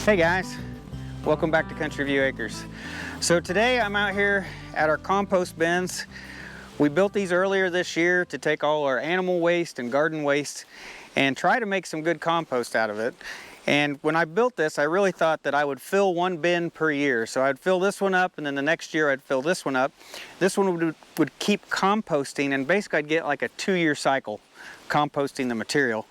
Hey guys, welcome back to Country View Acres. So today I'm out here at our compost bins. We built these earlier this year to take all our animal waste and garden waste and try to make some good compost out of it. And when I built this, I really thought that I would fill one bin per year. So I'd fill this one up, and then the next year I'd fill this one up. This one would keep composting, and basically I'd get like a 2-year cycle composting the material.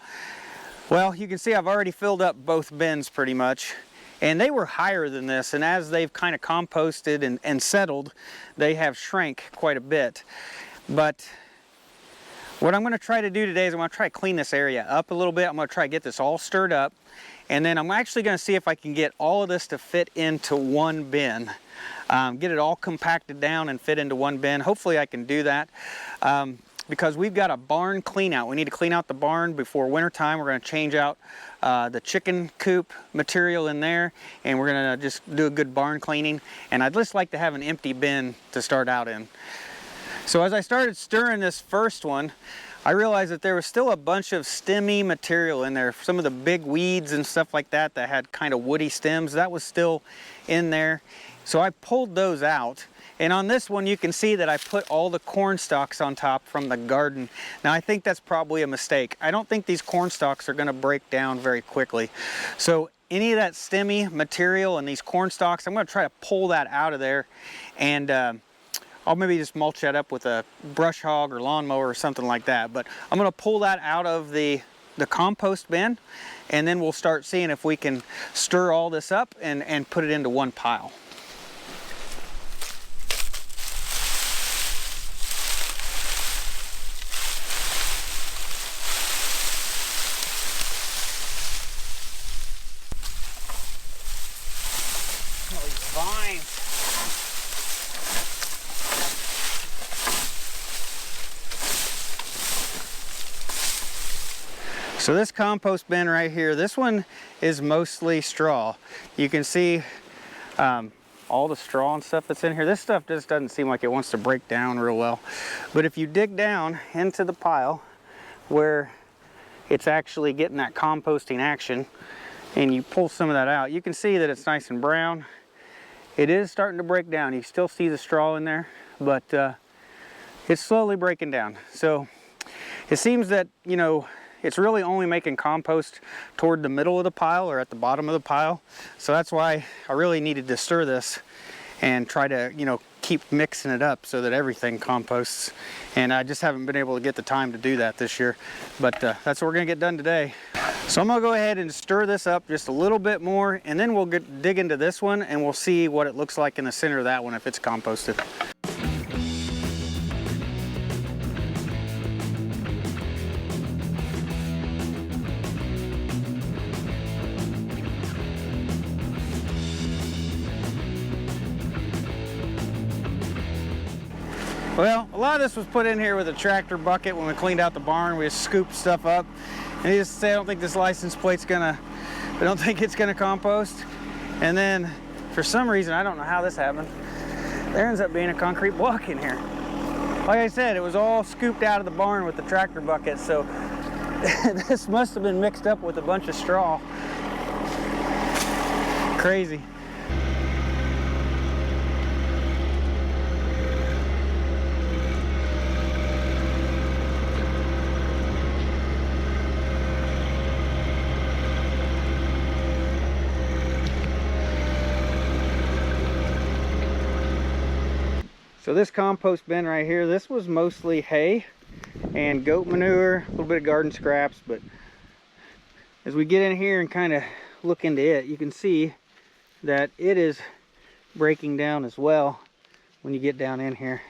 Well, you can see I've already filled up both bins pretty much, and they were higher than this, and as they've kind of composted and settled, they have shrank quite a bit. But what I'm going to try to do today is I'm going to try to clean this area up a little bit. I'm going to try to get this all stirred up, and then I'm actually going to see if I can get all of this to fit into one bin. Get it all compacted down and fit into one bin. Hopefully I can do that. Because we've got a barn clean out. We need to clean out the barn before winter time. We're going to change out the chicken coop material in there, and we're going to just do a good barn cleaning. And I'd just like to have an empty bin to start out in. So as I started stirring this first one, I realized that there was still a bunch of stemmy material in there. Some of the big weeds and stuff like that that had kind of woody stems, that was still in there. So I pulled those out. And on this one, you can see that I put all the corn stalks on top from the garden. Now, I think that's probably a mistake. I don't think these corn stalks are going to break down very quickly. So any of that stemmy material and these corn stalks, I'm going to try to pull that out of there. And I'll maybe just mulch that up with a brush hog or lawnmower or something like that. But I'm going to pull that out of the compost bin, and then we'll start seeing if we can stir all this up and put it into one pile. So this compost bin right here, this one is mostly straw. You can see all the straw and stuff that's in here. This stuff just doesn't seem like it wants to break down real well. But if you dig down into the pile where it's actually getting that composting action and you pull some of that out, you can see that it's nice and brown. It is starting to break down. You still see the straw in there, but it's slowly breaking down. So it seems that, you know, it's really only making compost toward the middle of the pile or at the bottom of the pile. So that's why I really needed to stir this and try to, you know, keep mixing it up so that everything composts. And I just haven't been able to get the time to do that this year. But that's what we're going to get done today. So I'm going to go ahead and stir this up just a little bit more, and then we'll dig into this one and we'll see what it looks like in the center of that one if it's composted. Well, a lot of this was put in here with a tractor bucket when we cleaned out the barn. We just scooped stuff up. And he just said, I don't think this license plate's I don't think it's gonna compost. And then, for some reason, I don't know how this happened, there ends up being a concrete block in here. Like I said, it was all scooped out of the barn with the tractor bucket, so this must have been mixed up with a bunch of straw. Crazy. So this compost bin right here, this was mostly hay and goat manure, a little bit of garden scraps, but as we get in here and kind of look into it, you can see that it is breaking down as well when you get down in here.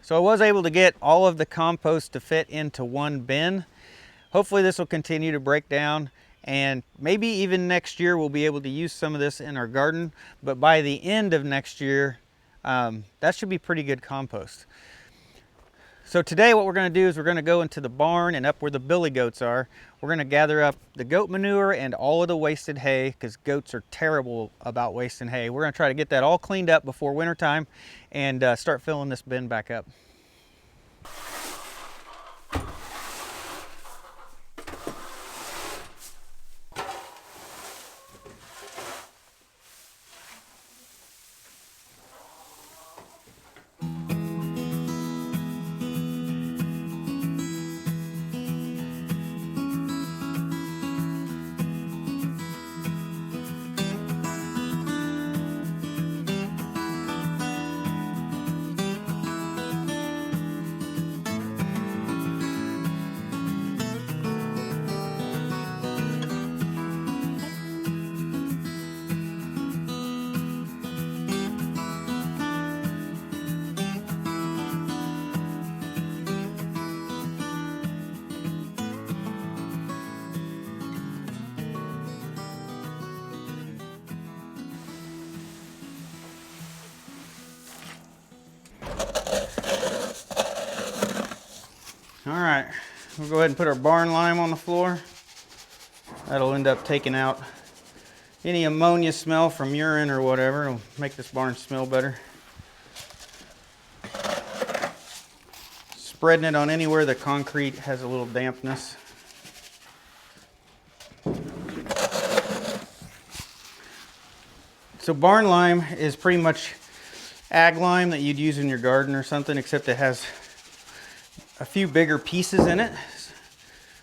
So I was able to get all of the compost to fit into one bin. Hopefully this will continue to break down, and maybe even next year we'll be able to use some of this in our garden, but by the end of next year, that should be pretty good compost. So today what we're going to do is we're going to go into the barn and up where the billy goats are. We're going to gather up the goat manure and all of the wasted hay, because goats are terrible about wasting hay. We're going to try to get that all cleaned up before winter time and start filling this bin back up. All right, we'll go ahead and put our barn lime on the floor. That'll end up taking out any ammonia smell from urine or whatever. It'll make this barn smell better. Spreading it on anywhere the concrete has a little dampness. So barn lime is pretty much ag lime that you'd use in your garden or something, except it has a few bigger pieces in it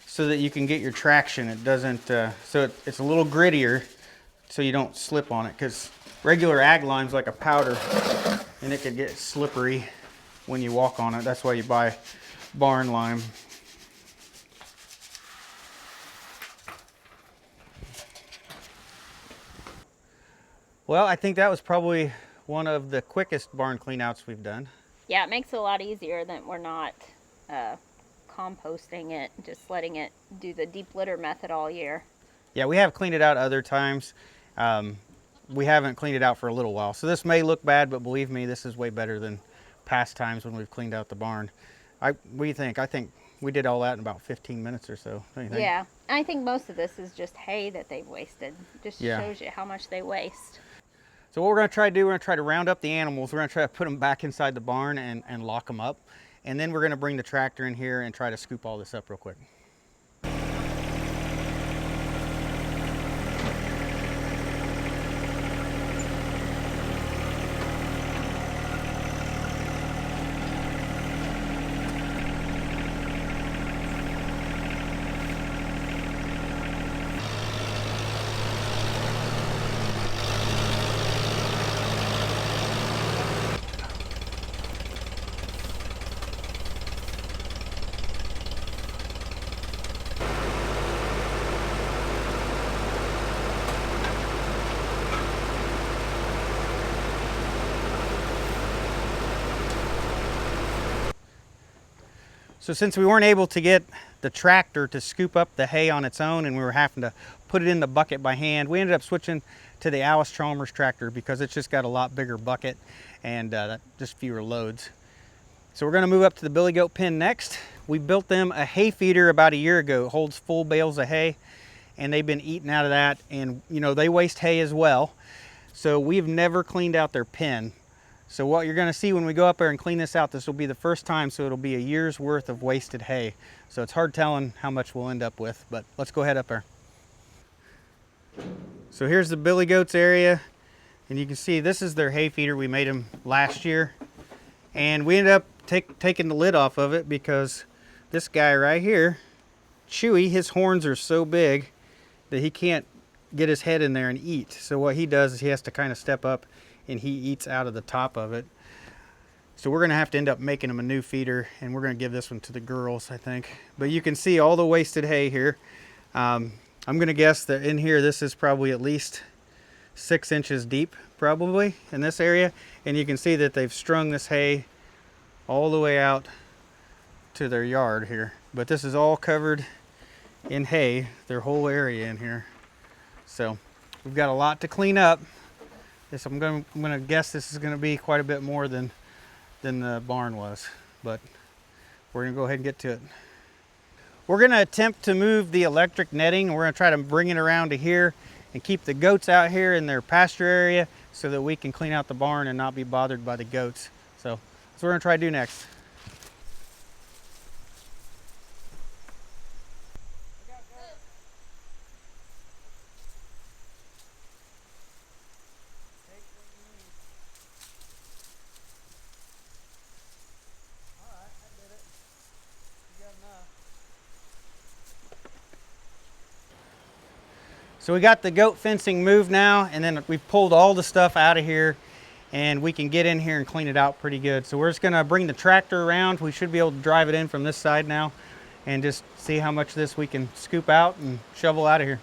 so that you can get your traction. It doesn't, it's a little grittier so you don't slip on it, because regular ag lime's like a powder and it could get slippery when you walk on it. That's why you buy barn lime. Well, I think that was probably one of the quickest barn cleanouts we've done. Yeah, it makes it a lot easier that we're not composting it, just letting it do the deep litter method all year. Yeah, we have cleaned it out other times. We haven't cleaned it out for a little while. So this may look bad, but believe me, this is way better than past times when we've cleaned out the barn. What do you think? I think we did all that in about 15 minutes or so. Don't you think? Yeah, I think most of this is just hay that they've wasted. Just shows you how much they waste. So what we're going to try to do, we're going to try to round up the animals. We're going to try to put them back inside the barn and lock them up. And then we're going to bring the tractor in here and try to scoop all this up real quick. So since we weren't able to get the tractor to scoop up the hay on its own and we were having to put it in the bucket by hand, we ended up switching to the Alice-Chalmers tractor because it's just got a lot bigger bucket and just fewer loads. So we're going to move up to the billy goat pen next. We built them a hay feeder about a year ago. It holds full bales of hay and they've been eating out of that, and you know, they waste hay as well. So we've never cleaned out their pen. So what you're going to see when we go up there and clean this out, this will be the first time, so it'll be a year's worth of wasted hay. So it's hard telling how much we'll end up with, but let's go head up there. So here's the billy goats area, and you can see this is their hay feeder. We made them last year, and we ended up taking the lid off of it because this guy right here, Chewy, his horns are so big that he can't get his head in there and eat. So what he does is he has to kind of step up and he eats out of the top of it. So we're gonna have to end up making him a new feeder, and we're gonna give this one to the girls, I think. But you can see all the wasted hay here. I'm gonna guess that in here, this is probably at least 6 inches deep, probably, in this area. And you can see that they've strung this hay all the way out to their yard here. But this is all covered in hay, their whole area in here. So we've got a lot to clean up. I'm gonna guess this is gonna be quite a bit more than the barn was, but we're gonna go ahead and get to it. We're gonna attempt to move the electric netting. We're gonna try to bring it around to here and keep the goats out here in their pasture area so that we can clean out the barn and not be bothered by the goats. So that's what we're gonna try to do next. So we got the goat fencing moved now, and then we've pulled all the stuff out of here, and we can get in here and clean it out pretty good. So we're just gonna bring the tractor around. We should be able to drive it in from this side now and just see how much of this we can scoop out and shovel out of here.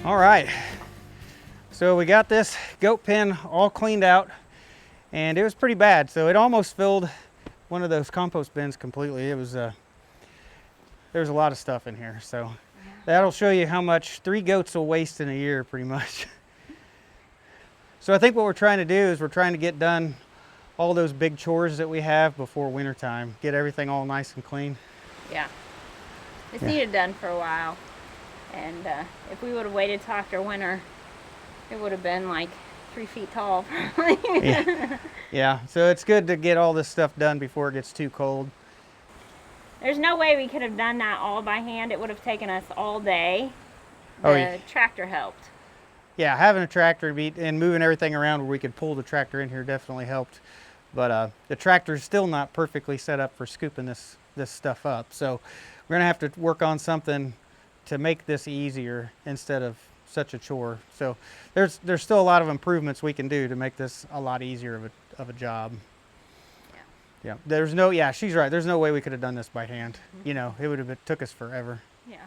All right, so we got this goat pen all cleaned out, and it was pretty bad. So it almost filled one of those compost bins completely. It was there's a lot of stuff in here. So that'll show you how much 3 goats will waste in a year, pretty much. So I think what we're trying to do is we're trying to get done all those big chores that we have before winter time. Get everything all nice and clean. Yeah, it's needed done for a while. And if we would have waited till after winter, it would have been like 3 feet tall probably. Yeah, so it's good to get all this stuff done before it gets too cold. There's no way we could have done that all by hand. It would have taken us all day. The tractor helped. Yeah, having a tractor and moving everything around where we could pull the tractor in here definitely helped. But the tractor's still not perfectly set up for scooping this stuff up. So we're gonna have to work on something to make this easier instead of such a chore. So there's still a lot of improvements we can do to make this a lot easier of a job. Yeah, she's right. There's no way we could have done this by hand. You know, it would have took us forever. Yeah.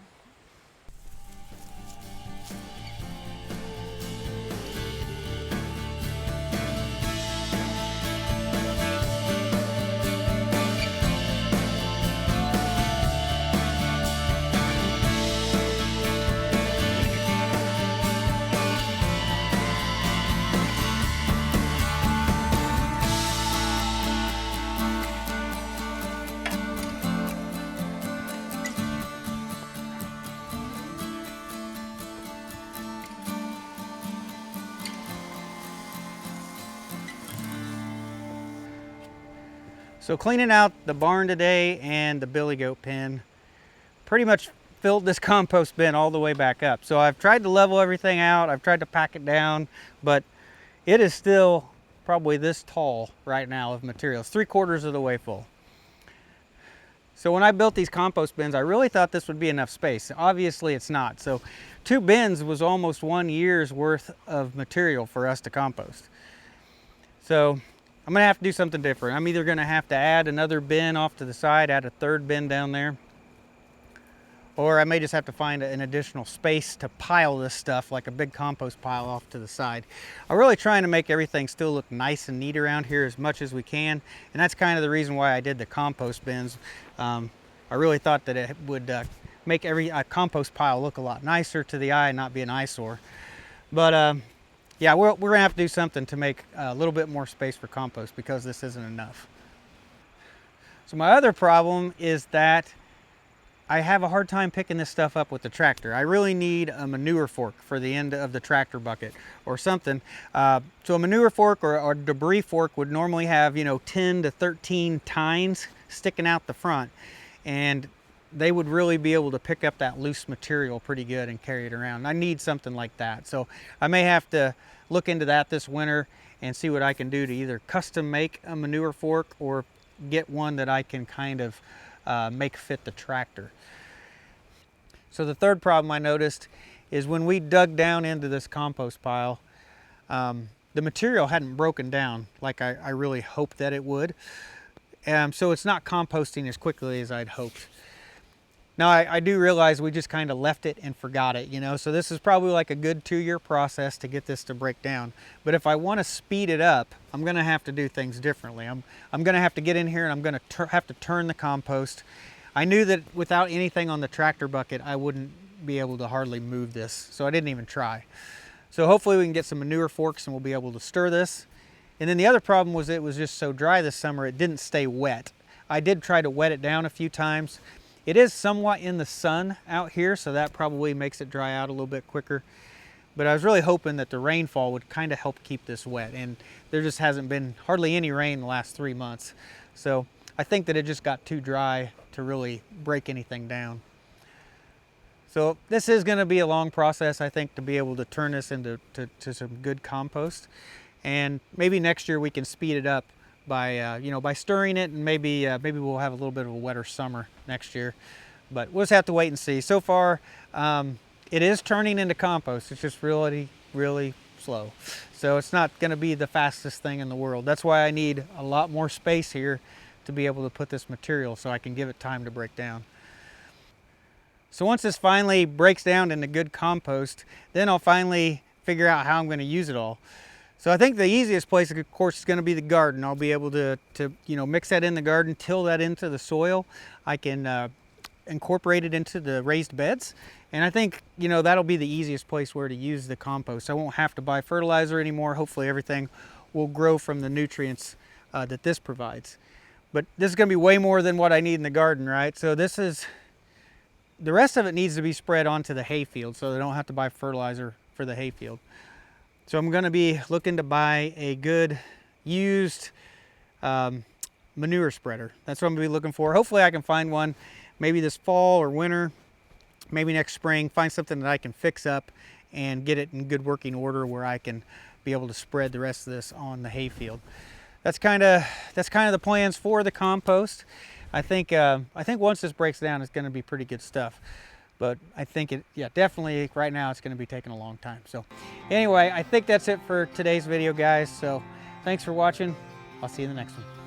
So cleaning out the barn today and the billy goat pen pretty much filled this compost bin all the way back up. So I've tried to level everything out. I've tried to pack it down, but it is still probably this tall right now of materials, 3/4 of the way full. So when I built these compost bins, I really thought this would be enough space. Obviously it's not. So 2 bins was almost 1 year's worth of material for us to compost. So I'm gonna have to do something different. I'm either gonna have to add another bin off to the side, add a 3rd bin down there, or I may just have to find an additional space to pile this stuff, like a big compost pile off to the side. I'm really trying to make everything still look nice and neat around here as much as we can. And that's kind of the reason why I did the compost bins. I really thought that it would make every compost pile look a lot nicer to the eye and not be an eyesore. But yeah, we're gonna have to do something to make a little bit more space for compost because this isn't enough. So my other problem is that I have a hard time picking this stuff up with the tractor. I really need a manure fork for the end of the tractor bucket or something. So a manure fork or a debris fork would normally have, you know, 10 to 13 tines sticking out the front, and they would really be able to pick up that loose material pretty good and carry it around. I need something like that. So I may have to look into that this winter and see what I can do to either custom make a manure fork or get one that I can kind of make fit the tractor. So the third problem I noticed is when we dug down into this compost pile, the material hadn't broken down like I really hoped that it would. So it's not composting as quickly as I'd hoped. Now I do realize we just kind of left it and forgot it, you know, so this is probably like a good 2-year process to get this to break down. But if I want to speed it up, I'm going to have to do things differently. I'm going to have to get in here and I'm going to have to turn the compost. I knew that without anything on the tractor bucket, I wouldn't be able to hardly move this, so I didn't even try. So hopefully we can get some manure forks and we'll be able to stir this. And then the other problem was it was just so dry this summer, it didn't stay wet. I did try to wet it down a few times. It is somewhat in the sun out here, so that probably makes it dry out a little bit quicker. But I was really hoping that the rainfall would kind of help keep this wet, and there just hasn't been hardly any rain in the last 3 months. So I think that it just got too dry to really break anything down. So this is going to be a long process, I think, to be able to turn this into some good compost. And maybe next year we can speed it up by you know, by stirring it, and maybe we'll have a little bit of a wetter summer next year. But we'll just have to wait and see. So far, it is turning into compost. It's just really, really slow. So it's not going to be the fastest thing in the world. That's why I need a lot more space here to be able to put this material so I can give it time to break down. So once this finally breaks down into good compost, then I'll finally figure out how I'm going to use it all. So I think the easiest place, of course, is going to be the garden. I'll be able to you know, mix that in the garden, till that into the soil. I can incorporate it into the raised beds. And I think, you know, that'll be the easiest place where to use the compost. I won't have to buy fertilizer anymore. Hopefully everything will grow from the nutrients that this provides. But this is going to be way more than what I need in the garden, right? So this is, the rest of it needs to be spread onto the hayfield, so they don't have to buy fertilizer for the hayfield. So I'm going to be looking to buy a good used manure spreader. That's what I'm going to be looking for. Hopefully I can find one maybe this fall or winter, maybe next spring, find something that I can fix up and get it in good working order where I can be able to spread the rest of this on the hayfield. That's kind of the plans for the compost. I think once this breaks down, it's going to be pretty good stuff. But I think yeah, definitely right now it's going to be taking a long time. So anyway, I think that's it for today's video, guys. So thanks for watching. I'll see you in the next one.